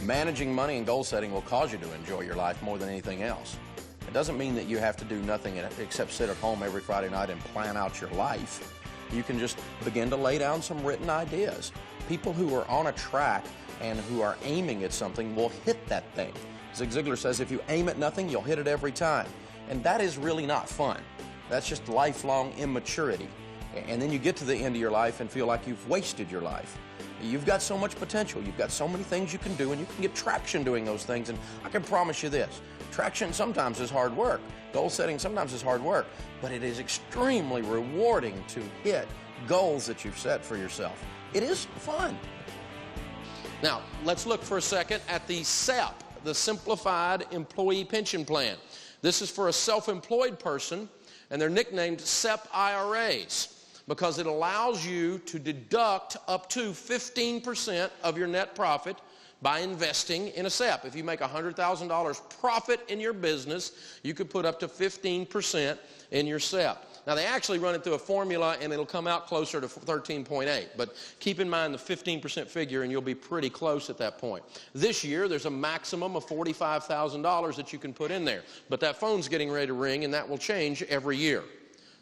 Managing money and goal setting will cause you to enjoy your life more than anything else. It doesn't mean that you have to do nothing except sit at home every Friday night and plan out your life. You can just begin to lay down some written ideas. People who are on a track and who are aiming at something will hit that thing. Zig Ziglar says if you aim at nothing, you'll hit it every time. And that is really not fun. That's just lifelong immaturity. And then you get to the end of your life and feel like you've wasted your life. You've got so much potential. You've got so many things you can do, and you can get traction doing those things. And I can promise you this, traction sometimes is hard work. Goal setting sometimes is hard work, but it is extremely rewarding to hit goals that you've set for yourself. It is fun. Now, let's look for a second at the SEP, the Simplified Employee Pension Plan. This is for a self-employed person, and they're nicknamed SEP IRAs because it allows you to deduct up to 15% of your net profit by investing in a SEP. If you make $100,000 profit in your business, you could put up to 15% in your SEP. Now, they actually run it through a formula, and it'll come out closer to 13.8. But keep in mind the 15% figure, and you'll be pretty close at that point. This year, there's a maximum of $45,000 that you can put in there. But that phone's getting ready to ring, and that will change every year.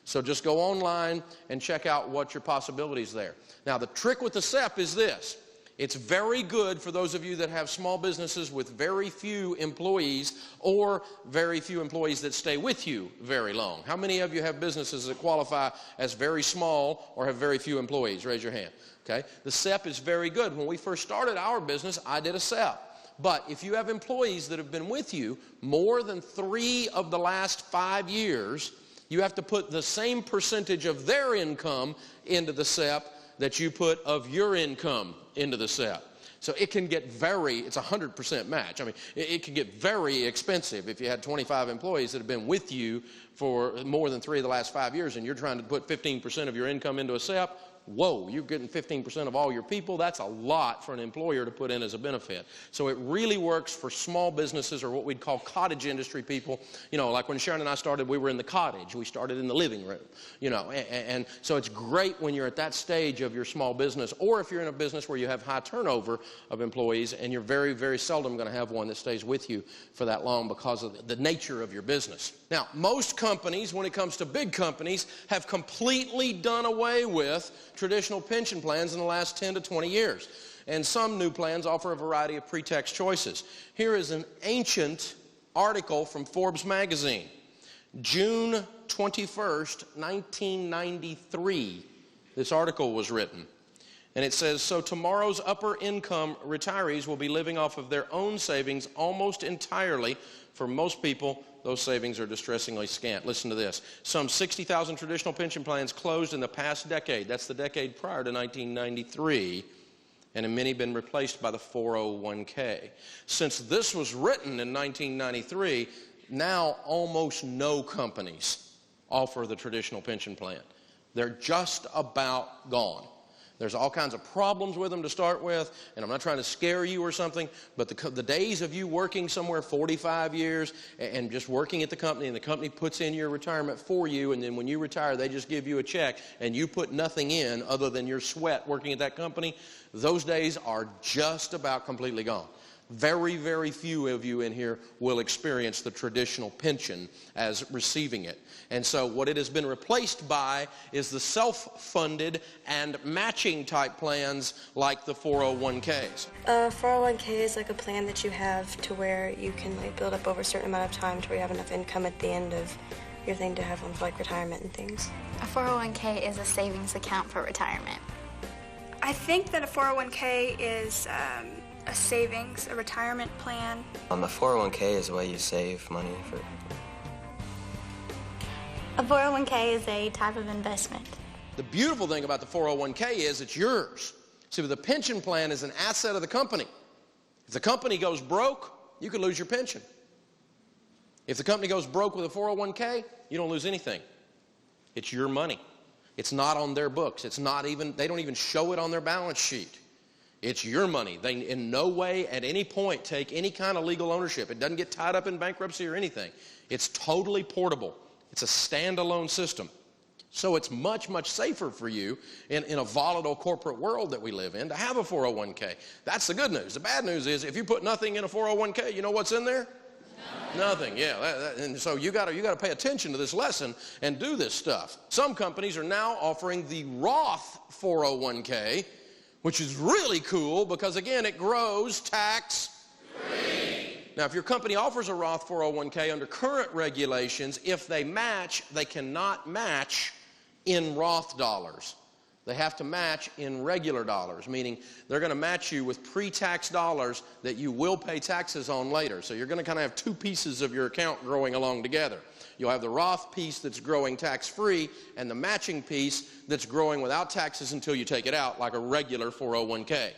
So just go online and check out what your possibilities there. Now, the trick with the SEP is this. It's very good for those of you that have small businesses with very few employees or very few employees that stay with you very long. How many of you have businesses that qualify as very small or have very few employees? Raise your hand. Okay? The SEP is very good. When we first started our business, I did a SEP. But if you have employees that have been with you more than 3 of the last 5 years, you have to put the same percentage of their income into the SEP that you put of your income into the SEP. So it can get it's a 100% match. I mean, it can get very expensive if you had 25 employees that have been with you for more than 3 of the last 5 years and you're trying to put 15% of your income into a SEP. Whoa, you're getting 15% of all your people. That's a lot for an employer to put in as a benefit. So it really works for small businesses or what we'd call cottage industry people. You know, like when Sharon and I started, we were in the cottage. We started in the living room, you know. And so it's great when you're at that stage of your small business, or if you're in a business where you have high turnover of employees and you're very, very seldom going to have one that stays with you for that long because of the nature of your business. Now, most companies, when it comes to big companies, have completely done away with traditional pension plans in the last 10 to 20 years. And some new plans offer a variety of pre-tax choices. Here is an ancient article from Forbes magazine. June 21st, 1993, this article was written. And it says, so tomorrow's upper income retirees will be living off of their own savings almost entirely. For most people, those savings are distressingly scant. Listen to this. Some 60,000 traditional pension plans closed in the past decade. That's the decade prior to 1993. And in many been replaced by the 401k. Since this was written in 1993, now almost no companies offer the traditional pension plan. They're just about gone. There's all kinds of problems with them to start with, and I'm not trying to scare you or something, but the days of you working somewhere 45 years and just working at the company, and the company puts in your retirement for you, and then when you retire, they just give you a check, and you put nothing in other than your sweat working at that company, those days are just about completely gone. Very, very few of you in here will experience the traditional pension as receiving it. And so what it has been replaced by is the self-funded and matching type plans like the 401ks. 401k is like a plan that you have to where you can build up over a certain amount of time to where you have enough income at the end of your thing to have one for retirement and things. A 401k is a savings account for retirement. I think that a 401k is a savings, a retirement plan. The 401k is a way you save money for... A 401k is a type of investment. The beautiful thing about the 401k is it's yours. See, the pension plan is an asset of the company. If the company goes broke, you could lose your pension. If the company goes broke with a 401k, you don't lose anything. It's your money. It's not on their books. It's not even, they don't even show it on their balance sheet. It's your money. They in no way at any point take any kind of legal ownership. It doesn't get tied up in bankruptcy or anything. It's totally portable. It's a standalone system. So it's much, much safer for you in a volatile corporate world that we live in to have a 401k. That's the good news. The bad news is if you put nothing in a 401k, you know what's in there? Nothing, yeah. And so you got to pay attention to this lesson and do this stuff. Some companies are now offering the Roth 401k, which is really cool because, again, it grows tax-free. Now, if your company offers a Roth 401k under current regulations, if they match, they cannot match in Roth dollars. They have to match in regular dollars, meaning they're going to match you with pre-tax dollars that you will pay taxes on later. So you're going to kind of have two pieces of your account growing along together. You'll have the Roth piece that's growing tax-free and the matching piece that's growing without taxes until you take it out, like a regular 401k.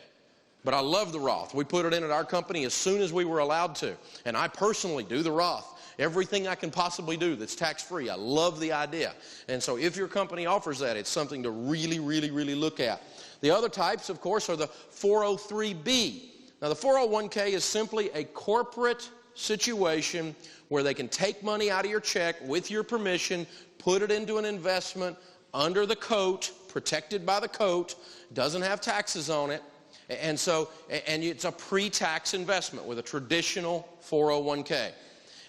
But I love the Roth. We put it in at our company as soon as we were allowed to. And I personally do the Roth. Everything I can possibly do that's tax-free. I love the idea. And so if your company offers that, it's something to really, really, really look at. The other types, of course, are the 403B. Now, the 401k is simply a corporate situation where they can take money out of your check with your permission, put it into an investment under the coat, protected by the coat, doesn't have taxes on it. And it's a pre-tax investment with a traditional 401k.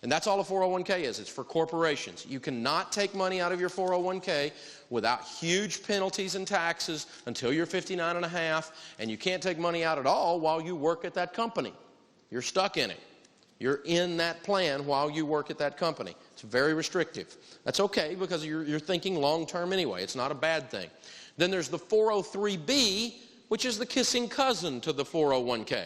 And that's all a 401k is. It's for corporations. You cannot take money out of your 401k without huge penalties and taxes until you're 59 and a half, and you can't take money out at all while you work at that company. You're stuck in it. You're in that plan while you work at that company. It's very restrictive. That's okay because you're thinking long-term anyway. It's not a bad thing. Then there's the 403B, which is the kissing cousin to the 401k.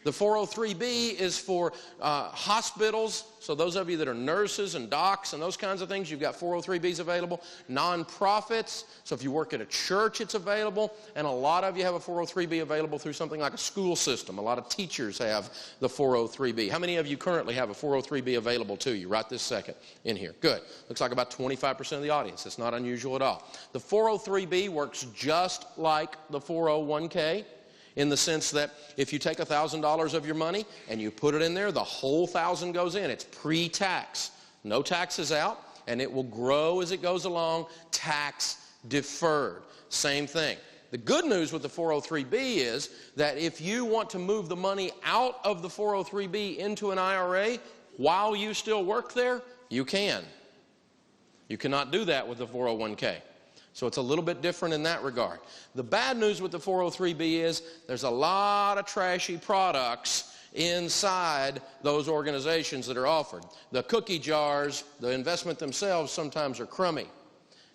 The 403B is for hospitals, so those of you that are nurses and docs and those kinds of things, you've got 403Bs available. Nonprofits, so if you work at a church, it's available. And a lot of you have a 403B available through something like a school system. A lot of teachers have the 403B. How many of you currently have a 403B available to you right this second in here? Good. Looks like about 25% of the audience. It's not unusual at all. The 403B works just like the 401k. In the sense that if you take $1,000 of your money and you put it in there, the whole $1,000 goes in. It's pre-tax. No taxes out, and it will grow as it goes along, tax deferred. Same thing. The good news with the 403B is that if you want to move the money out of the 403B into an IRA while you still work there, you can. You cannot do that with the 401k. So it's a little bit different in that regard. The bad news with the 403B is there's a lot of trashy products inside those organizations that are offered. The cookie jars, the investment themselves sometimes are crummy.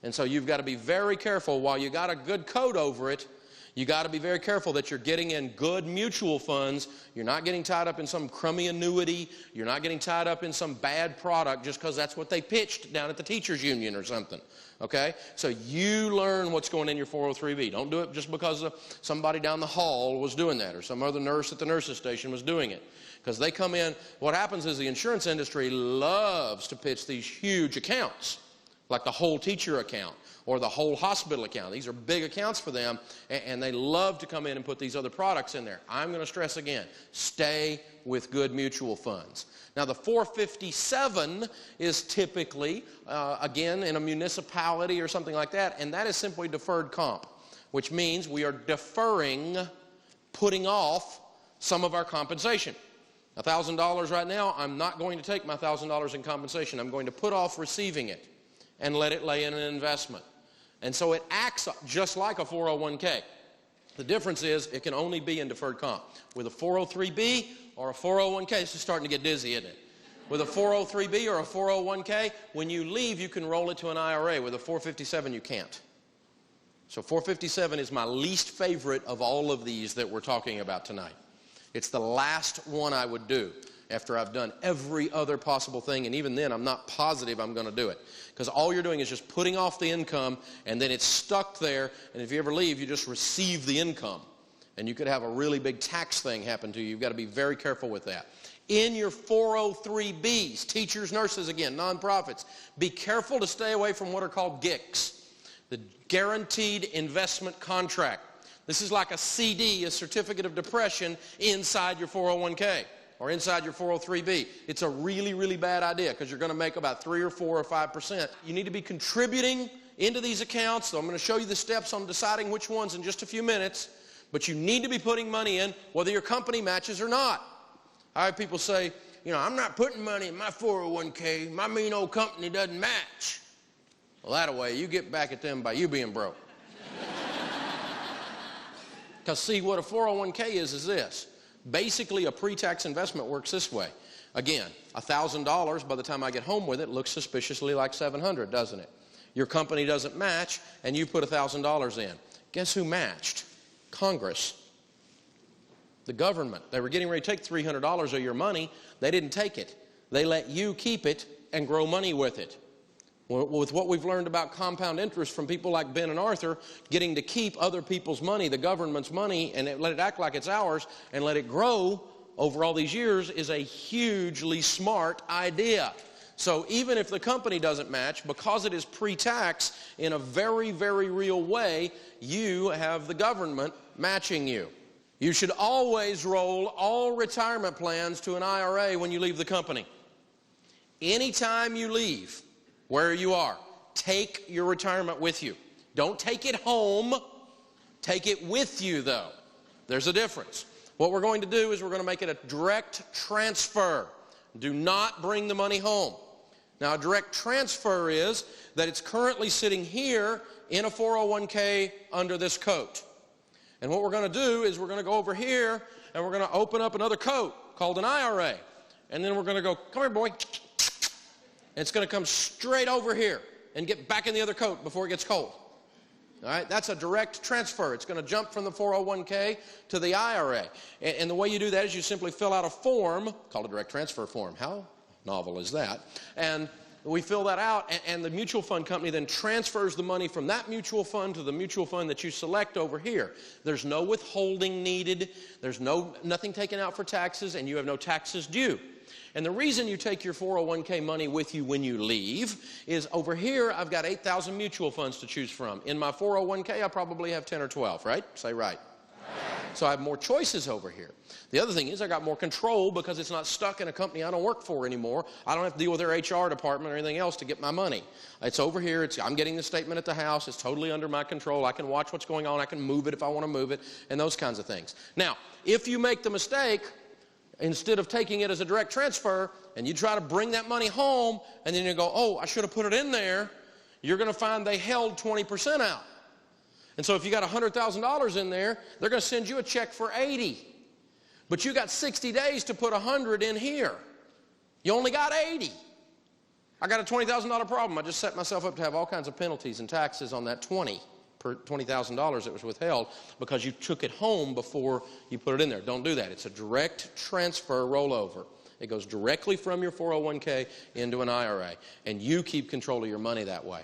And so you've got to be very careful. While you got a good coat over it, you got to be very careful that you're getting in good mutual funds. You're not getting tied up in some crummy annuity. You're not getting tied up in some bad product just because that's what they pitched down at the teachers union or something. Okay? So you learn what's going in your 403B. Don't do it just because somebody down the hall was doing that or some other nurse at the nurse's station was doing it. Because they come in, what happens is the insurance industry loves to pitch these huge accounts, like the whole teacher account or the whole hospital account. These are big accounts for them, and they love to come in and put these other products in there. I'm going to stress again, stay with good mutual funds. Now, the 457 is typically, again, in a municipality or something like that, and that is simply deferred comp, which means we are deferring, putting off some of our compensation. $1,000 right now, I'm not going to take my $1,000 in compensation. I'm going to put off receiving it and let it lay in an investment. And so it acts just like a 401k. The difference is it can only be in deferred comp. With a 403B or a 401k, this is starting to get dizzy, isn't it? With a 403B or a 401k, when you leave, you can roll it to an IRA. With a 457, you can't. So 457 is my least favorite of all of these that we're talking about tonight. It's the last one I would do after I've done every other possible thing, and even then I'm not positive I'm going to do it. Because all you're doing is just putting off the income, and then it's stuck there, and if you ever leave, you just receive the income. And you could have a really big tax thing happen to you. You've got to be very careful with that. In your 403Bs, teachers, nurses, again, nonprofits, be careful to stay away from what are called GICs, the Guaranteed Investment Contract. This is like a CD, a certificate of depression, inside your 401k. Or inside your 403B. It's a really, really bad idea because you're going to make about 3 or 4 or 5%. You need to be contributing into these accounts. So I'm going to show you the steps on deciding which ones in just a few minutes. But you need to be putting money in whether your company matches or not. I have people say, you know, I'm not putting money in my 401k. My mean old company doesn't match. Well, that way, you get back at them by you being broke. Because see, what a 401k is this. Basically, a pre-tax investment works this way. Again, $1,000 by the time I get home with it looks suspiciously like $700, doesn't it? Your company doesn't match, and you put $1,000 in. Guess who matched? Congress. The government. They were getting ready to take $300 of your money. They didn't take it. They let you keep it and grow money with it. With what we've learned about compound interest from people like Ben and Arthur, getting to keep other people's money, the government's money, and let it act like it's ours and let it grow over all these years is a hugely smart idea. So even if the company doesn't match, because it is pre-tax, in a very, very real way, you have the government matching you. You should always roll all retirement plans to an IRA when you leave the company. Anytime you leave, where you are, take your retirement with you. Don't take it home. Take it with you, though. There's a difference. What we're going to do is we're going to make it a direct transfer. Do not bring the money home. Now, a direct transfer is that it's currently sitting here in a 401k under this coat. And what we're going to do is we're going to go over here and we're going to open up another coat called an IRA. And then we're going to go, come here, boy. And it's going to come straight over here and get back in the other coat before it gets cold. All right, that's a direct transfer. It's going to jump from the 401k to the IRA. And the way you do that is you simply fill out a form called a direct transfer form. How novel is that? And we fill that out, and the mutual fund company then transfers the money from that mutual fund to the mutual fund that you select over here. There's no withholding needed. There's nothing taken out for taxes, and you have no taxes due. And the reason you take your 401k money with you when you leave is over here I've got 8,000 mutual funds to choose from. In my 401k I probably have 10 or 12, right? Say right. So I have more choices over here. The other thing is I got more control because it's not stuck in a company I don't work for anymore. I don't have to deal with their HR department or anything else to get my money. It's over here. I'm getting the statement at the house. It's totally under my control. I can watch what's going on. I can move it if I want to move it and those kinds of things. Now, if you make the mistake, instead of taking it as a direct transfer and you try to bring that money home and then you go, oh, I should have put it in there, you're going to find they held 20% out. And so if you got $100,000 in there, they're going to send you a check for 80. But you got 60 days to put 100 in here. You only got 80. I got a $20,000 problem. I just set myself up to have all kinds of penalties and taxes on that $20,000 that was withheld because you took it home before you put it in there. Don't do that. It's a direct transfer rollover. It goes directly from your 401k into an IRA, and you keep control of your money that way.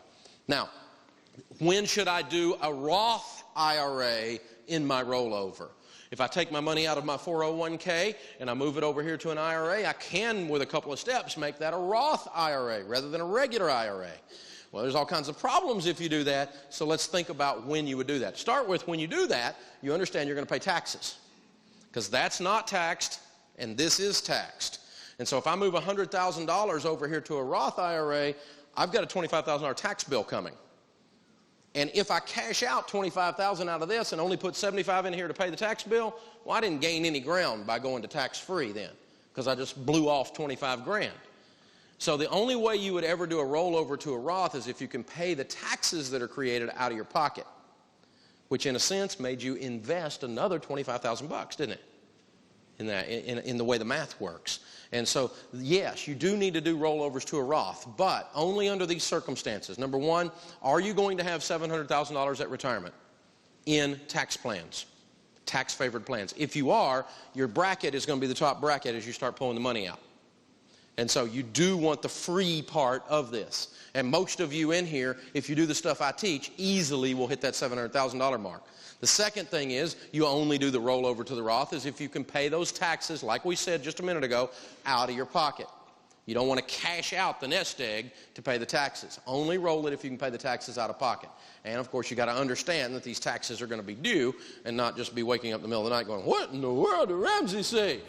Now, when should I do a Roth IRA in my rollover? If I take my money out of my 401k and I move it over here to an IRA, I can, with a couple of steps, make that a Roth IRA rather than a regular IRA. Well, there's all kinds of problems if you do that, so let's think about when you would do that. Start with when you do that, you understand you're going to pay taxes because that's not taxed and this is taxed. And so if I move $100,000 over here to a Roth IRA, I've got a $25,000 tax bill coming. And if I cash out $25,000 out of this and only put $75,000 in here to pay the tax bill, well, I didn't gain any ground by going to tax-free then because I just blew off $25,000. So the only way you would ever do a rollover to a Roth is if you can pay the taxes that are created out of your pocket, which in a sense made you invest another $25,000, didn't it? In the way the math works. And so, yes, you do need to do rollovers to a Roth, but only under these circumstances. Number one, are you going to have $700,000 at retirement in tax plans, tax-favored plans? If you are, your bracket is going to be the top bracket as you start pulling the money out. And so you do want the free part of this. And most of you in here, if you do the stuff I teach, easily will hit that $700,000 mark. The second thing is you only do the rollover to the Roth is if you can pay those taxes, like we said just a minute ago, out of your pocket. You don't want to cash out the nest egg to pay the taxes. Only roll it if you can pay the taxes out of pocket. And of course you got to understand that these taxes are going to be due and not just be waking up in the middle of the night going, what in the world did Ramsey say?